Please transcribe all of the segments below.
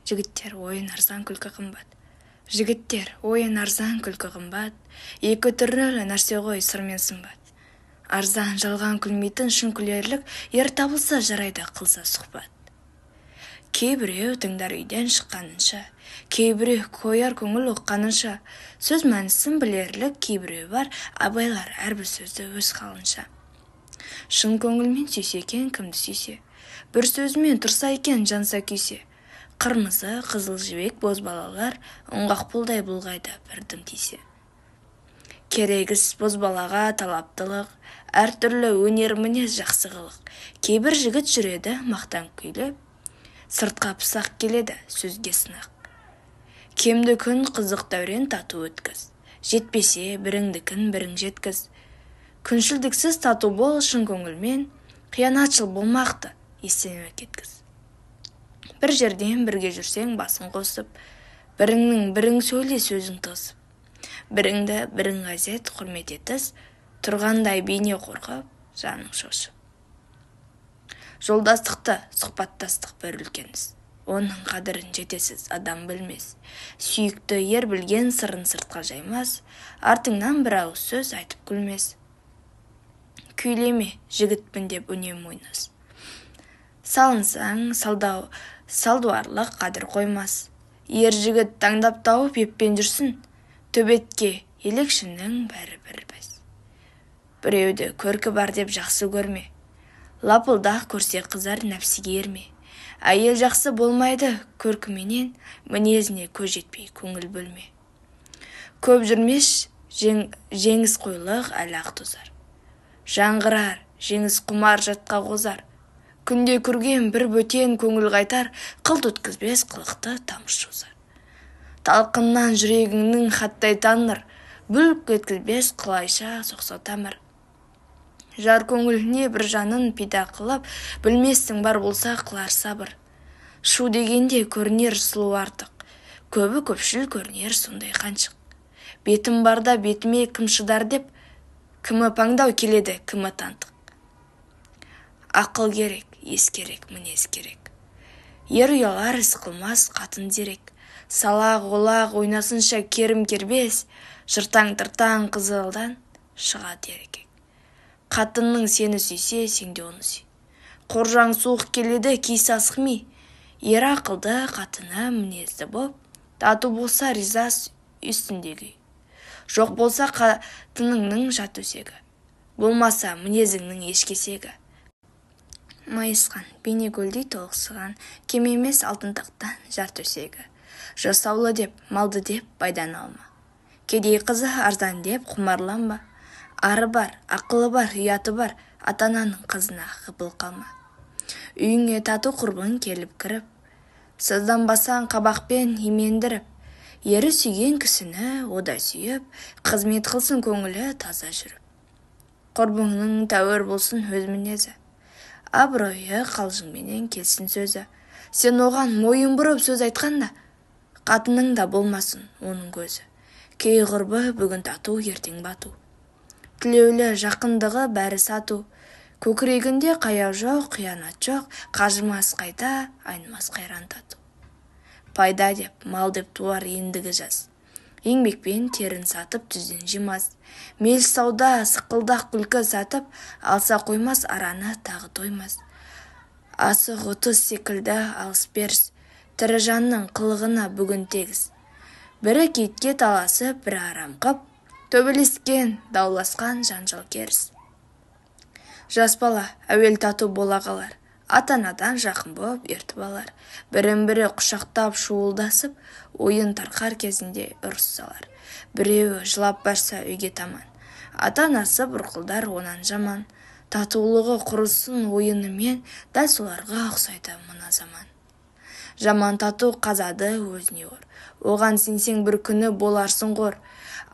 Жігіттер, ойын арзан, күлкі қымбат. Жігіттер, ойын арзан, күлкі қымбат. Екі түрлі нәрсе ғой, сыр мен сымбат. Арзан, жалған күлмейтін шын күлерлік, ер табылса жарайды қылса сұхбат. Кейбіреу тыңдар үйден шыққанынша, кейбіреу қояр көңіл ұққанынша, сөз мәнісін білерлік кейбіреу бар, абайлар әрбір сөзді өз қалынша. Шын көңілмен сүйсе екен кімді сүйсе, бір сөзімен тұрса екен жанса күйсе, қырмызы, қызыл жібек, боз балалар, оңғақ пұлдай бұлғайда бір дым тисе. Керегіз бозбалаға талаптылық, әртүрлі өнер мінез жақсы қылық. Кейбір жігіт жүреді мақтан күйлеп, сыртқа пысақ келеді сөзге сынақ. Кемді күн қызық дәурен тату өткіз, жетпесе біріңдікін бірің жеткіз. Күншілдіксіз тату бол шын көңілмен, қиянатшыл болмақты естеме кеткіз. Бір жерден бірге жүрсең басын қосып, біріңнің бірің сөйле сөзің тосып. Біріңді бірің ғазет құрмет етіс, тұрғандай бейне қорқып, жаның шошып. Жолдастықты, сұхбаттастық бір үлкеніс. Оның қадірін жетесіз адам білмес. Сүйікті ер білген сырын сыртқа жаймас, артыңнан бір ауыз сөз айтып күлмес. Күйлеме, жігітпін деп үнем ойнас. Салынсаң, салдуарлық қадір қоймас. Ер жігіт таңдап тауып еппен жүрсін, төбетке елекшінің бәрі бір біз. Біреуді көркі бар деп жақсы көрме, лапылдақ көрсе қызар нәпсіге ерме. Әйел жақсы болмайды көркіменен, мінезіне көз жетпей көңіл бөлме. Көп жүрмеш, жеңіс қойлық әлі-ақ тозар. Жаңғырар, жеңіс құмар жатқа қозар. Күнде көрген бір бөтен көңіл қайтар, қылт өткізбес қылықты тамшы жозар. Талқыннан жүрегіңнің хаттай таныр, бүлк еткізбес қылайша соқса тамыр. Жар көңіліне бір жанын пида қылып, білместің бар болса қылар сабыр. Шу дегенде көрінер сұлу артық, көбі көпшіл көрінер сондай қаншық. Бетім барда бетіме кім шыдар деп, кімі паңдау келеді, кімі тантық. Ақыл керек, ес керек, мінез керек. Ер ұялар іс қылмас қатын зерек. Салақ-олақ ойнасынша керім кербес, жыртаң-тыртаң қызылдан шығады ерекек. Қатынның сені сүйсе, сен де оны сүй. Қоржаң суық келеді, киіс асықмей. Ер ақылды, қатыны мінезді боп, тату болса риза үстіндегі. Жоқ болса қатыныңның жат өсегі, болмаса мінезіңнің ешкесегі. Майысқан, бейнекөлдей толықсыған, кем емес алтын тақтан жар төсегі. Жасаулы деп, малды деп байдан алма. Кедей қызы арзан деп құмарланба. Ары бар, ақылы бар, ұяты бар, ата-ананың қызына ғыбыл қалма. Үйіңе тату құрбың келіп кіріп, сызданбасаң қабақпен имендіріп, ері сүйген кісіні ода сүйіп, қызмет қылсын көңілі таза жүріп. Құрбыңның тәуір болсын өз мінезі, абыройы қалжыңменен келсін сөзі. Сен оған мойын бұрып сөз айтқанда, қатының да болмасын оның көзі. Кей құрбы бүгін тату, ертең бату. Тілеулі жақындығы бәрі сату. Көкірегінде қаяу жоқ, қиянат жоқ, қажымас қайта, айнымас қайран тату. Пайда деп, мал деп туар ендігі жас. Еңбекпен терін сатып түзден жимас. Мел сауда, сықылдақ күлкі сатып, алса қоймас араны тағы тоймас. Асық 30 секілді алыс беріс, тірі жанның қылығына бүгін тегіс. Бірі кетке таласып, бірі арам қып, төбелескен, дауласқан жанжал керіс. Жас бала әуел тату бола қалар, ата-анадан жақын боп ертіп алар. Бірін-бірі құшақтап шуылдасып, ойын тарқар кезінде ұрыс салар. Біреуі жылап барса үйге таман, ата-анасы бұрқылдар онан жаман. Татулығы құрысын ойынымен, дәл соларға ұқсайды мына заман. Жаман тату қазады өзіне ор, оған сенсең бір күні боларсың қор.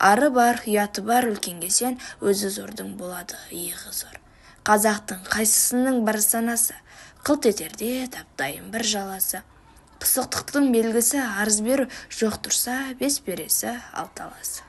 Ары бар, ұяты бар үлкенге сен, өзі зордың болады иығы зор. Қазақтың қайсысының бір санасы, қылт етерде таптайын бір жаласы. Пысықтықтың белгісі арыз беру, жоқ тұрса бес бересі алталасы.